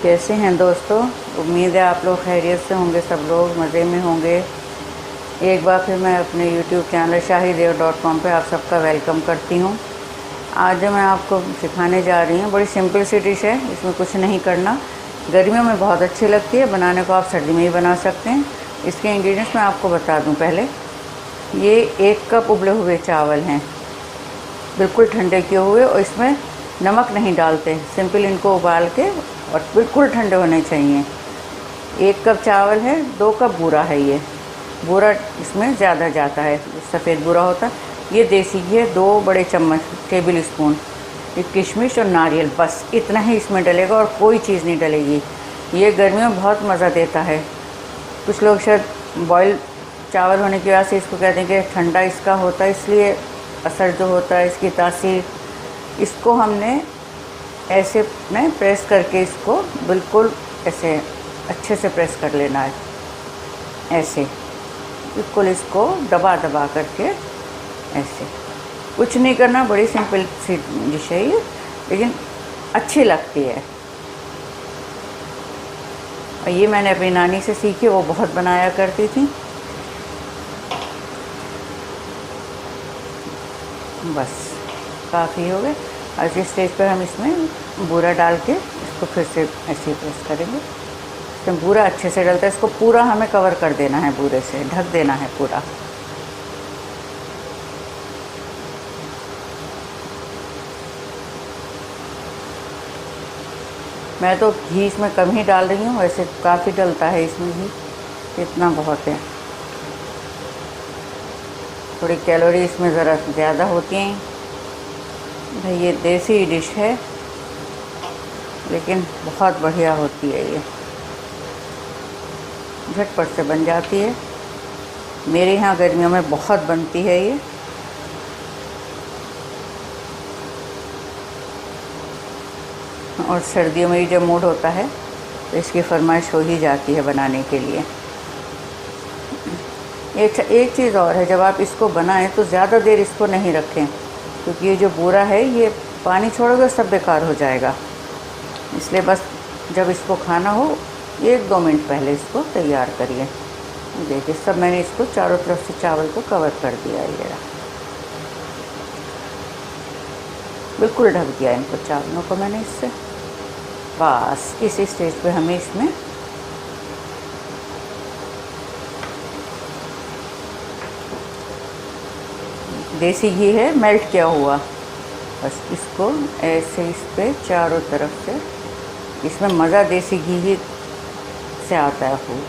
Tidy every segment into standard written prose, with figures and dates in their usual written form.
कैसे हैं दोस्तों। उम्मीद है आप लोग खैरियत से होंगे, सब लोग मज़े में होंगे। एक बार फिर मैं अपने YouTube चैनल shahidev.com पे आप सबका वेलकम करती हूँ। आज जो मैं आपको सिखाने जा रही हूँ बड़ी सिंपल सी डिश है, इसमें कुछ नहीं करना। गर्मियों में बहुत अच्छी लगती है, बनाने को आप सर्दी में ही बना सकते हैं। इसके इंग्रेडिएंट्स मैं आपको बता दूँ। पहले ये 1 कप उबले हुए चावल हैं, बिल्कुल ठंडे किए हुए, और इसमें नमक नहीं डालते, सिंपल इनको उबाल के और बिल्कुल ठंडे होने चाहिए। 1 कप चावल है, 2 कप बूरा है। ये बूरा इसमें ज़्यादा जाता है, सफ़ेद बूरा होता है। ये देसी घी है, 2 बड़े चम्मच टेबल स्पून। ये किशमिश और नारियल, बस इतना ही इसमें डलेगा और कोई चीज़ नहीं डलेगी। ये गर्मियों में बहुत मज़ा देता है। कुछ लोग शायद बॉयल चावल होने की वजह से इसको कहते हैं कि ठंडा इसका होता है, इसलिए असर जो होता है इसकी तासीर। इसको हमने ऐसे में प्रेस करके इसको बिल्कुल ऐसे अच्छे से प्रेस कर लेना है, ऐसे बिल्कुल इसको दबा दबा करके ऐसे। कुछ नहीं करना, बड़ी सिंपल सी डिश है ये, लेकिन अच्छी लगती है। और ये मैंने अपनी नानी से सीखी, वो बहुत बनाया करती थी। बस काफ़ी हो गए। और इस स्टेज पर हम इसमें बूरा डाल के इसको फिर से ऐसे ही प्रेस करेंगे। इसमें बूरा अच्छे से डलता है, इसको पूरा हमें कवर कर देना है, बूरे से ढक देना है पूरा। मैं तो घी इसमें कम ही डाल रही हूँ, वैसे काफ़ी डलता है इसमें घी, इतना बहुत है। थोड़ी कैलोरी इसमें ज़रा ज़्यादा होती हैं भाई। ये देसी डिश है लेकिन बहुत बढ़िया होती है। ये झटपट से बन जाती है। मेरे यहाँ गर्मियों में बहुत बनती है ये। और सर्दियों में ही जब मूड होता है तो इसकी फरमाइश हो ही जाती है बनाने के लिए। एक चीज़ और है, जब आप इसको बनाएं तो ज़्यादा देर इसको नहीं रखें, क्योंकि ये जो बूरा है ये पानी छोड़ोगे सब बेकार हो जाएगा। इसलिए बस जब इसको खाना हो 1-2 मिनट पहले इसको तैयार करिए। देखिए सब मैंने इसको चारों तरफ से चावल को कवर कर दिया है। ये बिल्कुल ढक दिया इनको, चावलों को मैंने इससे। बस इस स्टेज पे हमें इसमें देसी घी है मेल्ट किया हुआ, बस इसको ऐसे इस पे चारों तरफ से। इसमें मज़ा देसी घी ही से आता है खूब।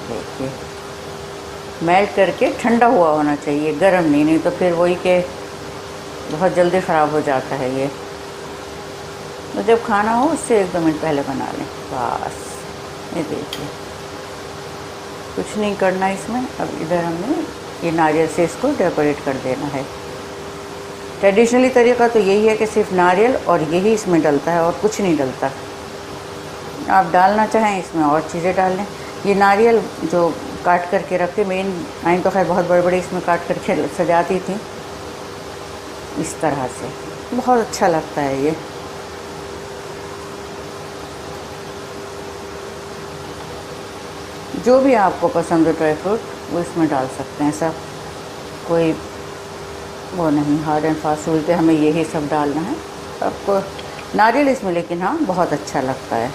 देखिए मेल्ट करके ठंडा हुआ होना चाहिए, गर्म नहीं तो फिर वही के बहुत जल्दी ख़राब हो जाता है ये। तो जब खाना हो उससे 1-2 मिनट पहले बना लें बस। ये देखिए कुछ नहीं करना इसमें। अब इधर हमने ये नारियल से इसको डेकोरेट कर देना है। ट्रेडिशनली तरीका तो यही है कि सिर्फ नारियल और यही इसमें डलता है और कुछ नहीं डलता। आप डालना चाहें इसमें और चीज़ें डाल लें। ये नारियल जो काट करके रखते, मेन आई तो खैर बहुत बड़े बड़े इसमें काट करके सजाती थी, इस तरह से बहुत अच्छा लगता है ये। जो भी आपको पसंद हो ड्राई फ्रूट वो इसमें डाल सकते हैं, ऐसा कोई वो नहीं हार्ड एंड फास्ट रूल थे हमें यही सब डालना है। आपको नारियल इसमें लेकिन हाँ बहुत अच्छा लगता है।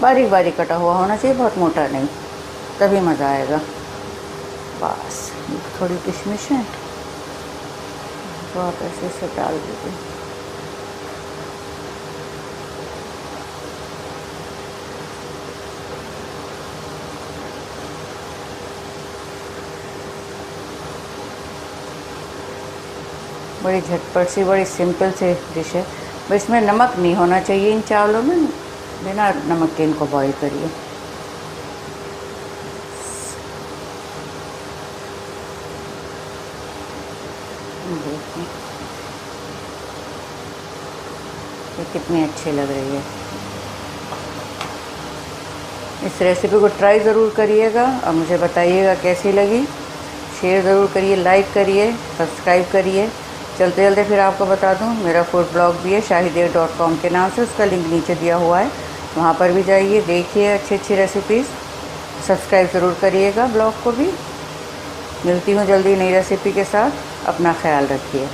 बारीक बारीक कटा हुआ होना चाहिए, बहुत मोटा नहीं, तभी मज़ा आएगा। बस थोड़ी किशमिश है तो आप ऐसे से डाल दीजिए। बड़ी झटपट सी, बड़ी सिंपल सी डिश है। बस इसमें नमक नहीं होना चाहिए इन चावलों में, बिना नमक के इनको बॉईल करिए। देखिए ये कितनी अच्छी लग रही है। इस रेसिपी को ट्राई ज़रूर करिएगा और मुझे बताइएगा कैसी लगी। शेयर ज़रूर करिए, लाइक करिए, सब्सक्राइब करिए। चलते चलते फिर आपको बता दूं, मेरा फूड ब्लॉग भी है shahider.com के नाम से, उसका लिंक नीचे दिया हुआ है, वहाँ पर भी जाइए, देखिए अच्छी अच्छी रेसिपीज़। सब्सक्राइब ज़रूर करिएगा ब्लॉग को भी। मिलती हूँ जल्दी नई रेसिपी के साथ। अपना ख्याल रखिए।